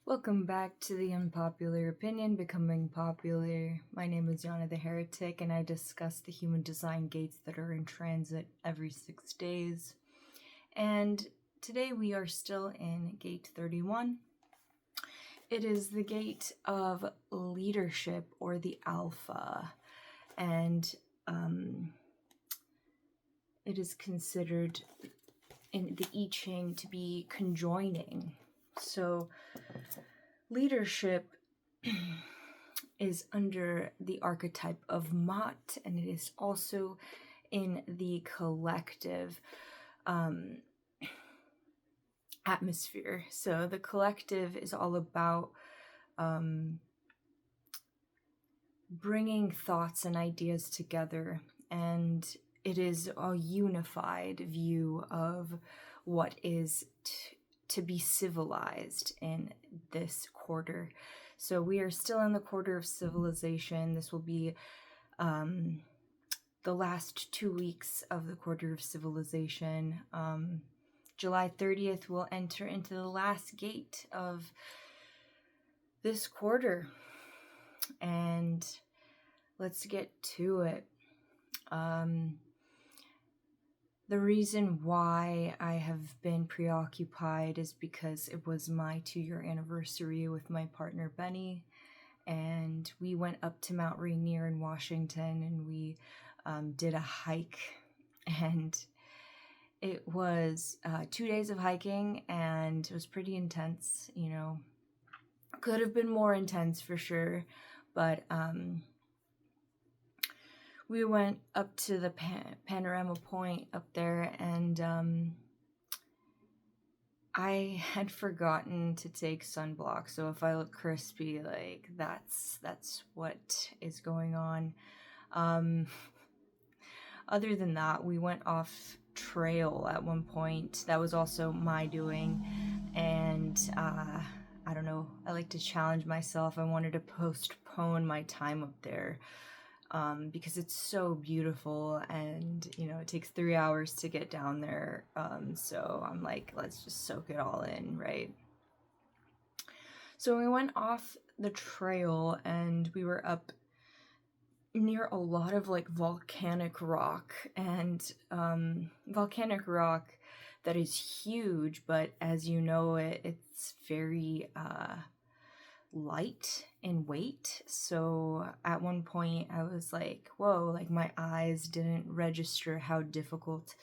Welcome back to the Unpopular Opinion, Becoming Popular. My name is Yana the Heretic, and I discuss the human design gates that are in transit every 6 days. And today we are still in gate 31. It is the gate of leadership, or the alpha, and it is considered in the I Ching to be conjoining. So leadership is under the archetype of Mott, and it is also in the collective atmosphere. So the collective is all about bringing thoughts and ideas together, and it is a unified view of what is to be civilized in this quarter. So we are still in the quarter of civilization. This will be the last 2 weeks of the quarter of civilization. July 30th will enter into the last gate of this quarter. And let's get to it. The reason why I have been preoccupied is because it was my 2-year anniversary with my partner Benny, and we went up to Mount Rainier in Washington, and we did a hike, and it was 2 days of hiking, and it was pretty intense. Could have been more intense for sure, but we went up to the panorama point up there, and I had forgotten to take sunblock, so if I look crispy, like that's what is going on. Other than that, we went off trail at one point. That was also my doing, and I don't know, I like to challenge myself. I wanted to postpone my time up there because it's so beautiful, and it takes 3 hours to get down there, so I'm like, let's just soak it all in, right? So we went off the trail, and we were up near a lot of like volcanic rock, and volcanic rock that is huge, but as you know, it's very light in weight. So at one point I was like, whoa, like my eyes didn't register how difficult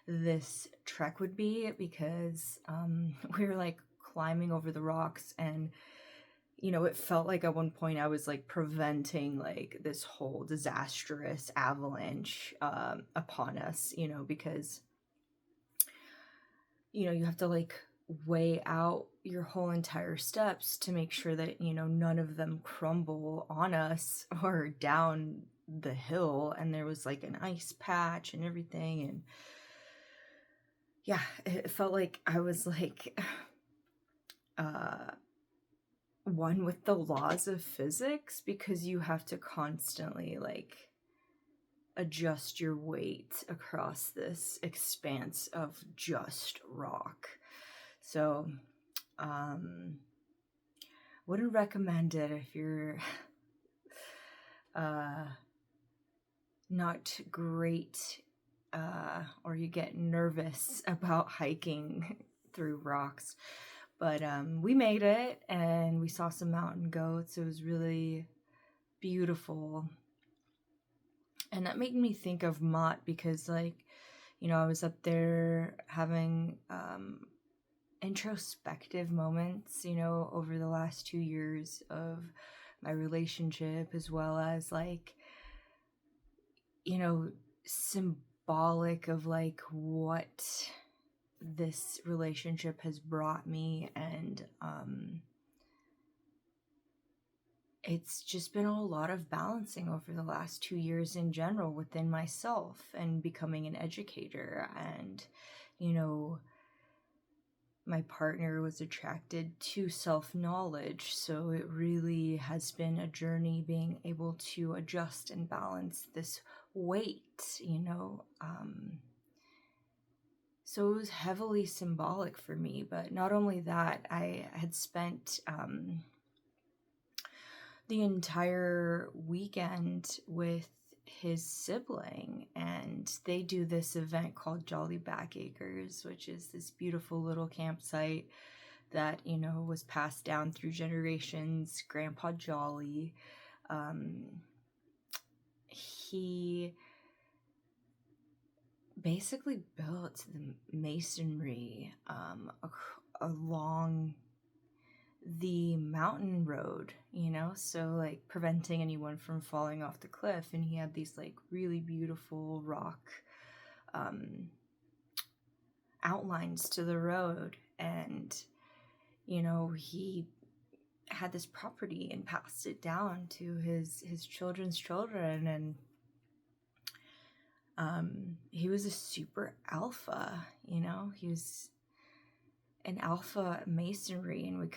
this trek would be, because we were like climbing over the rocks, and it felt like at one point I was like preventing like this whole disastrous avalanche upon us, because you have to like weigh out your whole entire steps to make sure that none of them crumble on us or down the hill. And there was like an ice patch and everything, and yeah, it felt like I was like one with the laws of physics, because you have to constantly like adjust your weight across this expanse of just rock. So wouldn't recommend it if you're not great or you get nervous about hiking through rocks. But we made it, and we saw some mountain goats. It was really beautiful. And that made me think of Mott, because like, I was up there having introspective moments, over the last 2 years of my relationship, as well as like, symbolic of like what this relationship has brought me. And it's just been a lot of balancing over the last 2 years in general within myself, and becoming an educator. And my partner was attracted to self-knowledge, so it really has been a journey being able to adjust and balance this weight, So it was heavily symbolic for me, but not only that, I had spent the entire weekend with his sibling, and they do this event called Jolly Backacres, which is this beautiful little campsite that, you know, was passed down through generations. Grandpa Jolly, he basically built the masonry along the mountain road, you know, so like preventing anyone from falling off the cliff. And he had these like really beautiful rock outlines to the road, and you know, he had this property and passed it down to his children's children. And he was a super alpha, you know, he was an alpha masonry. And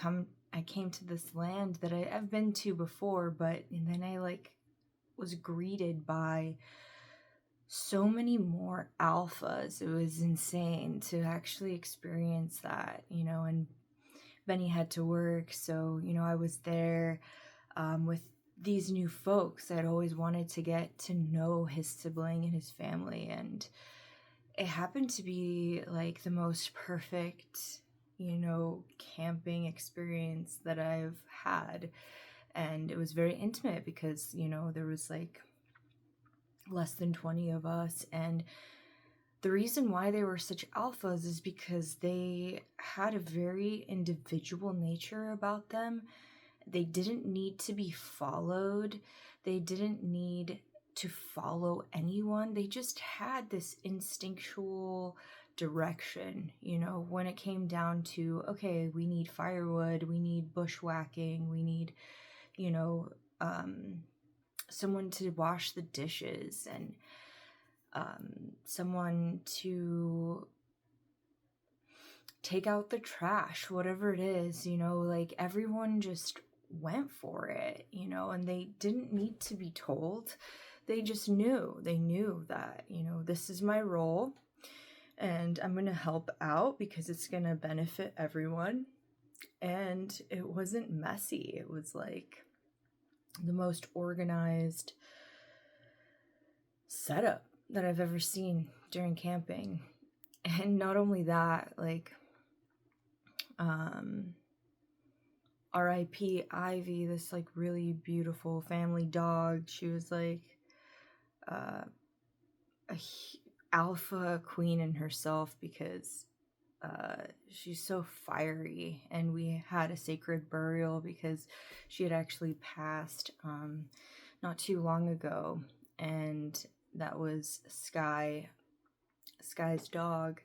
I came to this land that I've been to before, and then I like was greeted by so many more alphas. It was insane to actually experience that, you know. And Benny had to work, so, you know, I was there with these new folks. I'd always wanted to get to know his sibling and his family, and it happened to be like the most perfect, you know, camping experience that I've had. And it was very intimate because, you know, there was like less than 20 of us. And the reason why they were such alphas is because they had a very individual nature about them. They didn't need to be followed. They didn't need to follow anyone. They just had this instinctual direction, you know, when it came down to, okay, we need firewood, we need bushwhacking, we need, you know, someone to wash the dishes, and someone to take out the trash, whatever it is, you know, like everyone just went for it, you know, and they didn't need to be told. They just knew. They knew that, you know, this is my role and I'm going to help out because it's going to benefit everyone. And it wasn't messy. It was like the most organized setup that I've ever seen during camping. And not only that, like, R.I.P. Ivy, this like really beautiful family dog. She was like a alpha queen in herself because she's so fiery, and we had a sacred burial because she had actually passed not too long ago, and that was Sky's dog,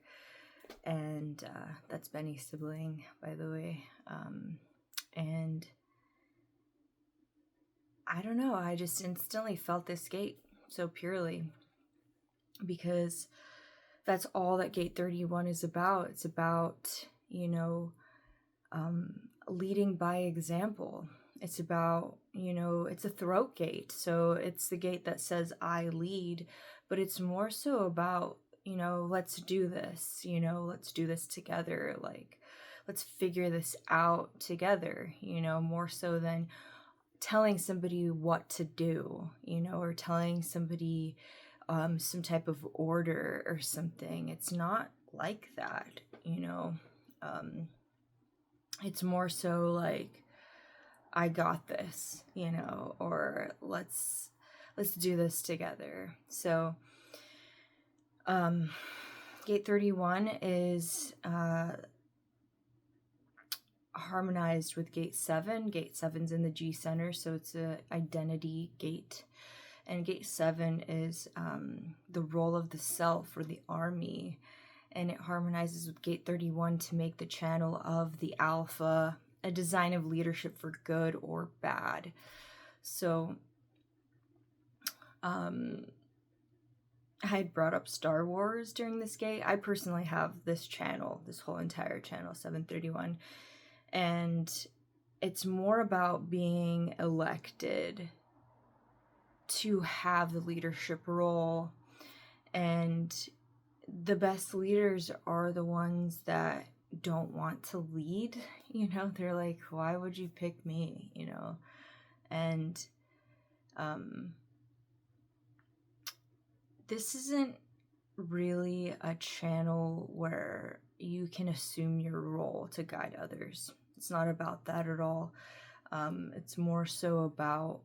and that's Benny's sibling, by the way. And I don't know, I just instantly felt this gate so purely because that's all that Gate 31 is about. It's about, you know, leading by example. It's about, you know, it's a throat gate. So it's the gate that says I lead, but it's more so about, you know, let's do this, you know, let's do this together. Like, let's figure this out together, you know, more so than telling somebody what to do, you know, or telling somebody some type of order or something. It's not like that, you know. It's more so like, I got this, you know, or let's do this together. So Gate 31 is harmonized with Gate 7. Gate 7's in the G center, so it's a identity gate. And Gate 7 is the role of the self or the army. And it harmonizes with Gate 31 to make the channel of the alpha a design of leadership for good or bad. So I had brought up Star Wars during this gate. I personally have this channel, this whole entire channel, 731. And it's more about being elected to have the leadership role. And the best leaders are the ones that don't want to lead. They're like, why would you pick me? And this isn't really a channel where you can assume your role to guide others. It's not about that at all. It's more so about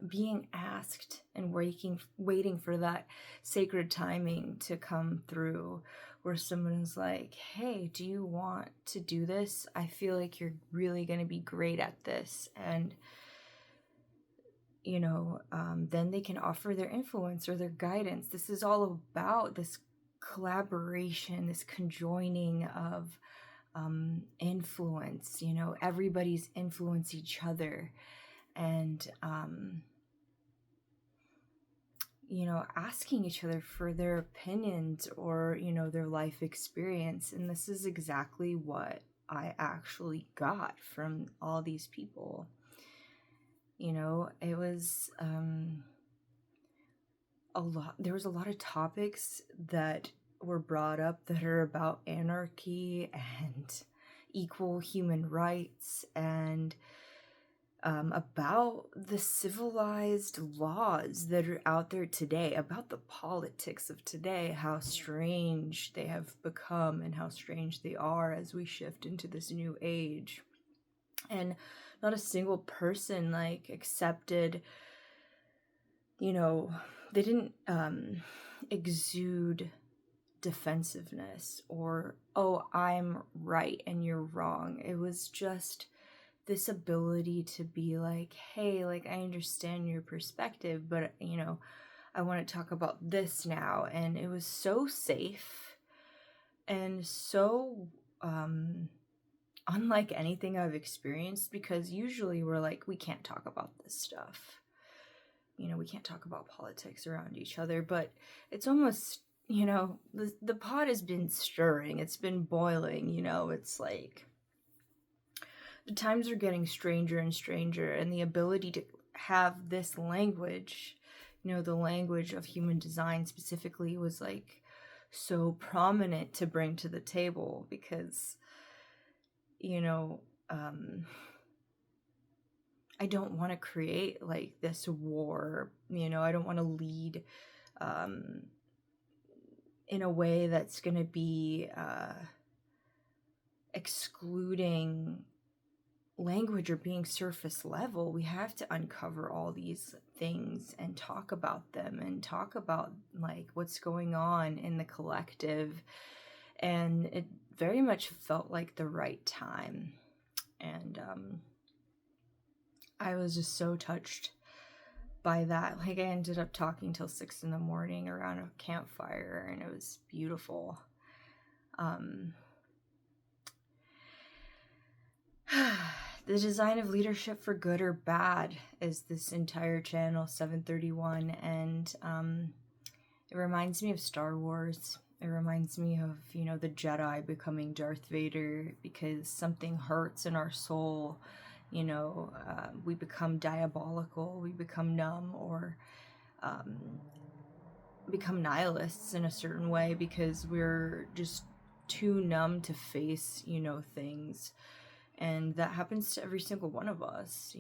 being asked and waiting for that sacred timing to come through, where someone's like, hey, do you want to do this? I feel like you're really going to be great at this. And then they can offer their influence or their guidance. This is all about this collaboration, this conjoining of influence. Everybody's influence each other, and asking each other for their opinions or their life experience. And this is exactly what I actually got from all these people. It was there was a lot of topics that were brought up that are about anarchy and equal human rights, and about the civilized laws that are out there today, about the politics of today, how strange they have become and how strange they are as we shift into this new age. And not a single person accepted, they didn't exude defensiveness or, oh, I'm right and you're wrong. It was just this ability to be like, hey, I understand your perspective, but I want to talk about this now. And it was so safe and so unlike anything I've experienced, because usually we're like, we can't talk about this stuff. We can't talk about politics around each other, but it's almost, the pot has been stirring, it's been boiling, it's like the times are getting stranger and stranger, and the ability to have this language, the language of human design specifically, was so prominent to bring to the table, because I don't want to create this war. I don't want to lead in a way that's going to be excluding language or being surface level. We have to uncover all these things and talk about them and talk about what's going on in the collective. And it very much felt like the right time. And I was just so touched by that. I ended up talking till 6 a.m. around a campfire, and it was beautiful. The design of leadership for good or bad is this entire channel 731, and it reminds me of Star Wars. It reminds me of, the Jedi becoming Darth Vader, because something hurts in our soul. We become diabolical, we become numb, or become nihilists in a certain way, because we're just too numb to face, things. And that happens to every single one of us,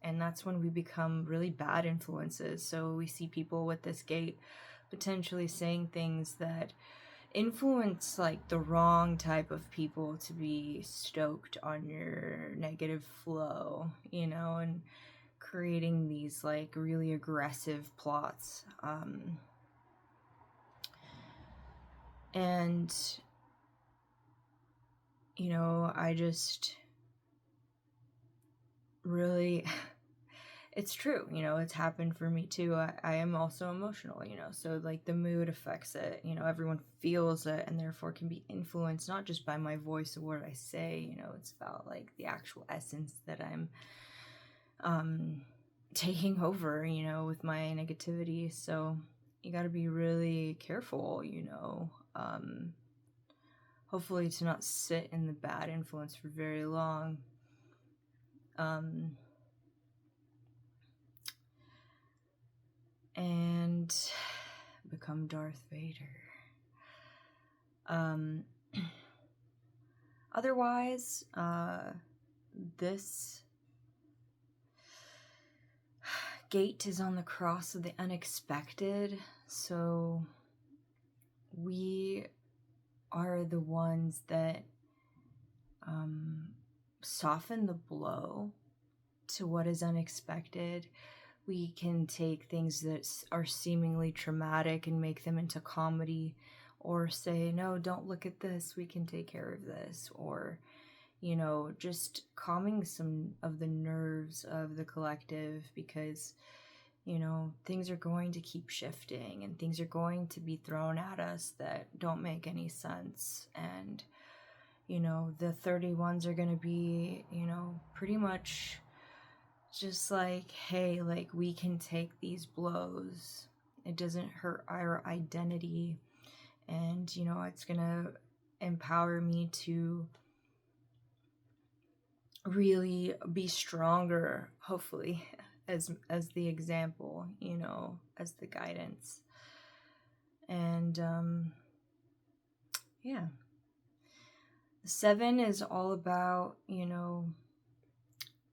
and that's when we become really bad influences. So we see people with this gate potentially saying things that influence the wrong type of people to be stoked on your negative flow, and creating these really aggressive plots. And I just really, it's true, it's happened for me too. I am also emotional, so the mood affects it, everyone feels it, and therefore can be influenced not just by my voice or what I say, it's about the actual essence that I'm taking over, with my negativity. So you got to be really careful, hopefully to not sit in the bad influence for very long. and become Darth Vader. Otherwise, this gate is on the cross of the unexpected, so we are the ones that soften the blow to what is unexpected. We can take things that are seemingly traumatic and make them into comedy, or say, no, don't look at this, we can take care of this, or, you know, just calming some of the nerves of the collective, because, you know, things are going to keep shifting and things are going to be thrown at us that don't make any sense. And, you know, the 31s are going to be, you know, pretty much just like, hey, like, we can take these blows. It doesn't hurt our identity. And, you know, it's going to empower me to really be stronger, hopefully, as the example, you know, as the guidance. And yeah, the 7 is all about, you know,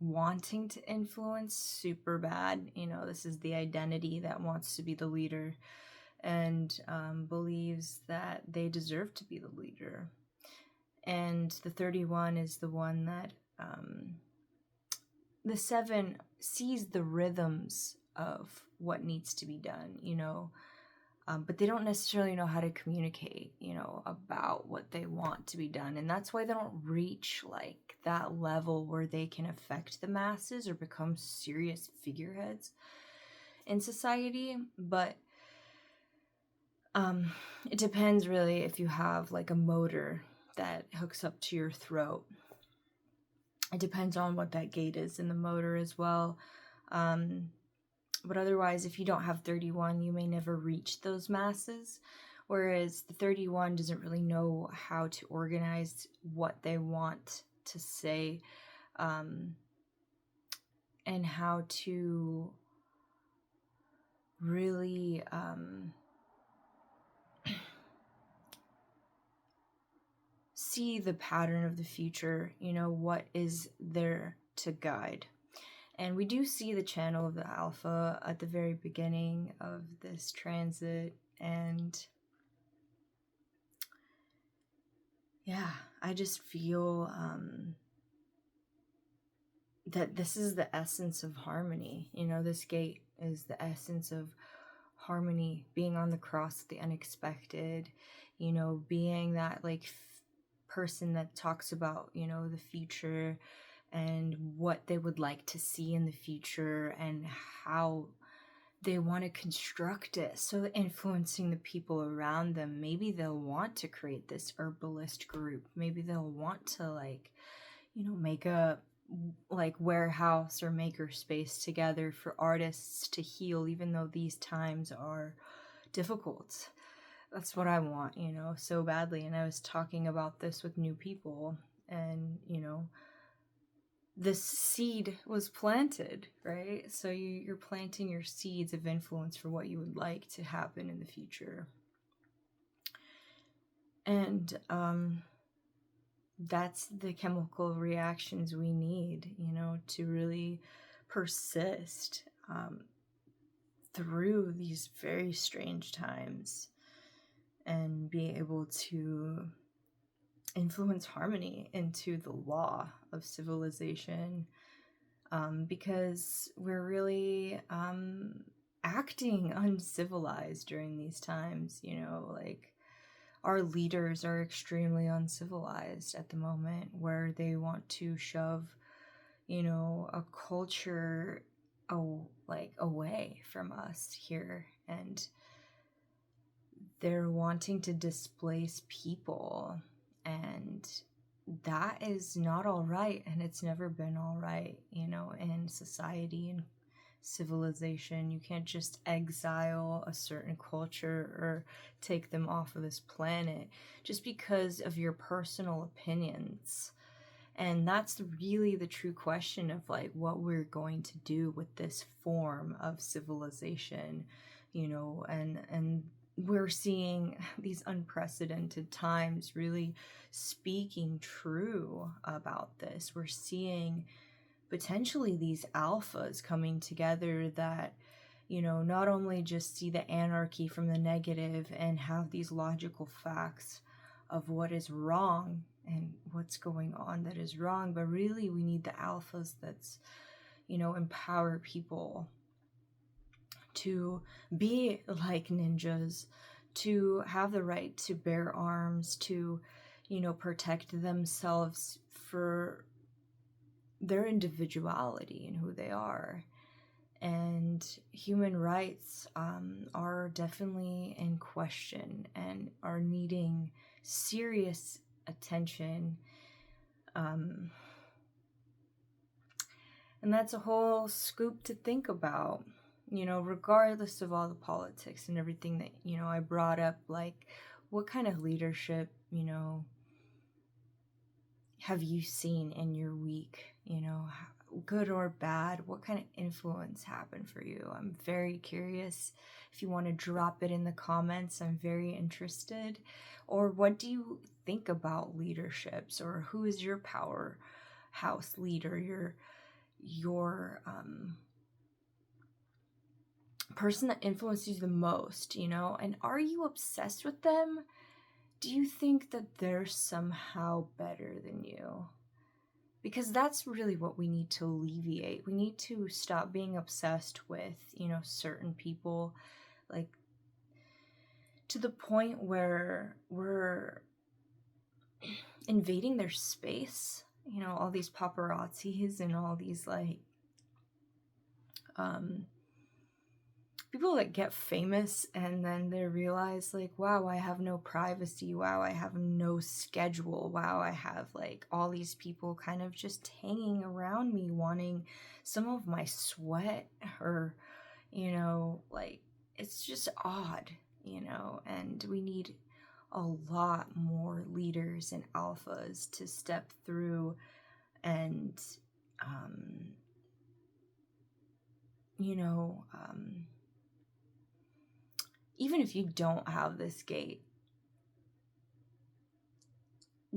wanting to influence super bad. You know, this is the identity that wants to be the leader and believes that they deserve to be the leader. And the 31 is the one that the 7 sees the rhythms of what needs to be done, you know, but they don't necessarily know how to communicate, you know, about what they want to be done. And that's why they don't reach like that level where they can affect the masses or become serious figureheads in society. But it depends really if you have like a motor that hooks up to your throat. It depends on what that gate is in the motor as well. But otherwise, if you don't have 31, you may never reach those masses. Whereas the 31 doesn't really know how to organize what they want to say, and how to really see the pattern of the future, you know, what is there to guide. And we do see the channel of the Alpha at the very beginning of this transit. And yeah, I just feel that this is the essence of harmony. You know, this gate is the essence of harmony, being on the cross of the unexpected, you know, being that like person that talks about, you know, the future and what they would like to see in the future and how they want to construct it. So influencing the people around them. Maybe they'll want to create this herbalist group. Maybe they'll want to like, you know, make a like warehouse or maker space together for artists to heal, even though these times are difficult. That's what I want, you know, so badly. And I was talking about this with new people, and, you know, this seed was planted, right? So you're planting your seeds of influence for what you would like to happen in the future. And that's the chemical reactions we need, you know, to really persist through these very strange times and be able to influence harmony into the law of civilization, because we're really acting uncivilized during these times. You know, like our leaders are extremely uncivilized at the moment, where they want to shove, you know, a culture away from us here, and they're wanting to displace people, and that is not all right, and it's never been all right, you know, in society and civilization. You can't just exile a certain culture or take them off of this planet just because of your personal opinions. And that's really the true question of like what we're going to do with this form of civilization. and we're seeing these unprecedented times really speaking true about this. We're seeing potentially these alphas coming together that, not only just see the anarchy from the negative and have these logical facts of what is wrong and what's going on that is wrong, but really we need the alphas that's, empower people to be like ninjas, to have the right to bear arms, to, protect themselves for their individuality and who they are. And human rights are definitely in question and are needing serious attention. And that's a whole scoop to think about, regardless of all the politics and everything that, I brought up, like what kind of leadership, have you seen in your week, good or bad? What kind of influence happened for you? I'm very curious. If you want to drop it in the comments, I'm very interested. Or what do you think about leaderships, or who is your powerhouse leader, your person that influences you the most, and are you obsessed with them? Do you think that they're somehow better than you? Because that's really what we need to alleviate. We need to stop being obsessed with, certain people, like to the point where we're invading their space, all these paparazzis and all these like people that get famous and then they realize like, wow, I have no privacy. Wow, I have no schedule. Wow, I have like all these people kind of just hanging around me wanting some of my sweat, or, like it's just odd, and we need a lot more leaders and alphas to step through and, even if you don't have this gate,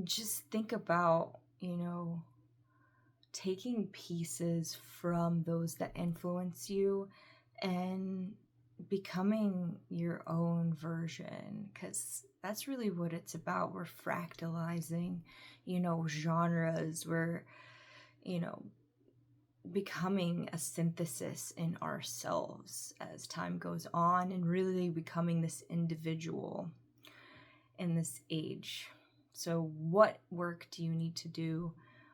just think about, taking pieces from those that influence you and becoming your own version, because that's really what it's about. We're fractalizing, genres. We're, becoming a synthesis in ourselves as time goes on, and really becoming this individual in this age. So what work do you need to do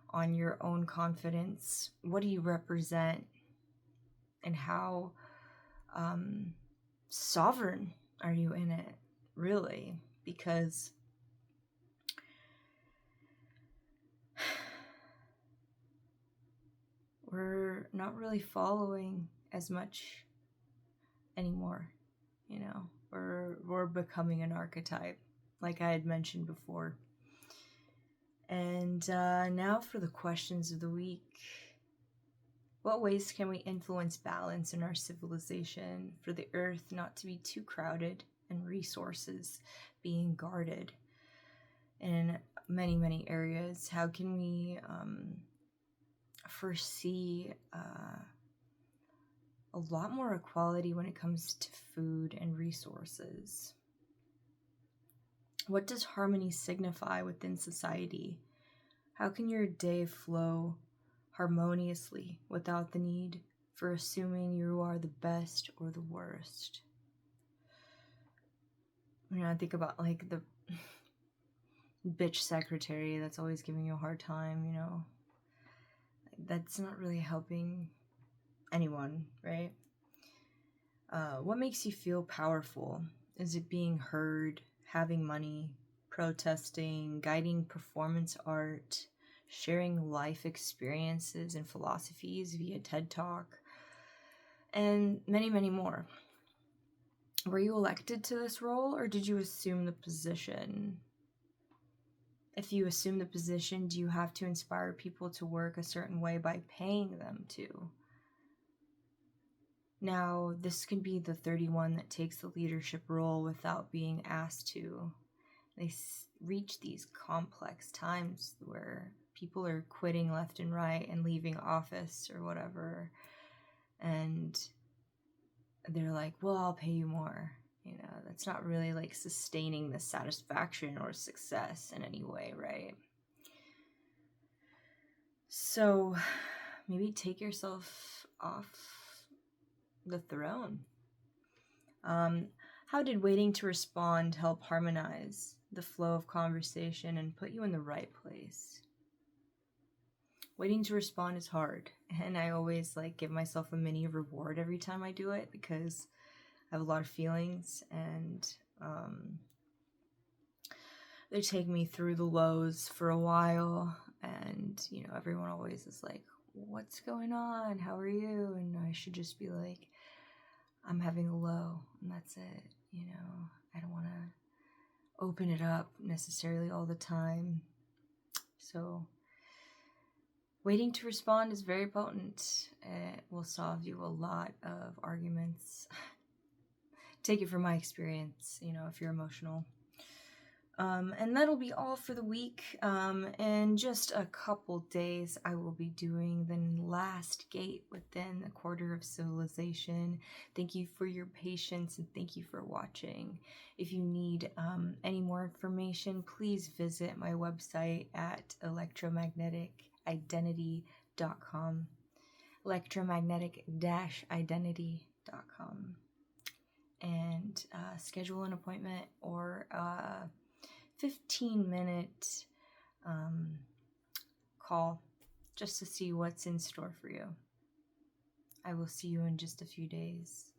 on your own confidence? What do you represent? And how sovereign are you in it, really? Because we're not really following as much anymore, we're becoming an archetype, like I had mentioned before. And now for the questions of the week. What ways can we influence balance in our civilization for the earth not to be too crowded and resources being guarded in many, many areas? How can we foresee a lot more equality when it comes to food and resources? What does harmony signify within society? How can your day flow harmoniously without the need for assuming you are the best or the worst? I think about like the bitch secretary that's always giving you a hard time, that's not really helping anyone, right? What makes you feel powerful? Is it being heard, having money, protesting, guiding performance art, sharing life experiences and philosophies via TED Talk, and many, many more? Were you elected to this role, or did you assume the position? If you assume the position, do you have to inspire people to work a certain way by paying them to? Now, this can be the 31 that takes the leadership role without being asked to. They reach these complex times where people are quitting left and right and leaving office or whatever. And they're like, well, I'll pay you more. You know, that's not really like sustaining the satisfaction or success in any way, right? So maybe take yourself off the throne. How did waiting to respond help harmonize the flow of conversation and put you in the right place? Waiting to respond is hard, and I always like give myself a mini reward every time I do it because I have a lot of feelings, and they take me through the lows for a while. And you know, everyone always is like, what's going on, how are you? And I should just be like, I'm having a low, and that's it. You know, I don't want to open it up necessarily all the time. So waiting to respond is very potent. It will solve you a lot of arguments. Take it from my experience, you know, if you're emotional. And that'll be all for the week. In just a couple days, I will be doing the last gate within the quarter of civilization. Thank you for your patience and thank you for watching. If you need any more information, please visit my website at electromagneticidentity.com. electromagnetic-identity.com. And schedule an appointment or 15-minute call just to see what's in store for you. I will see you in just a few days.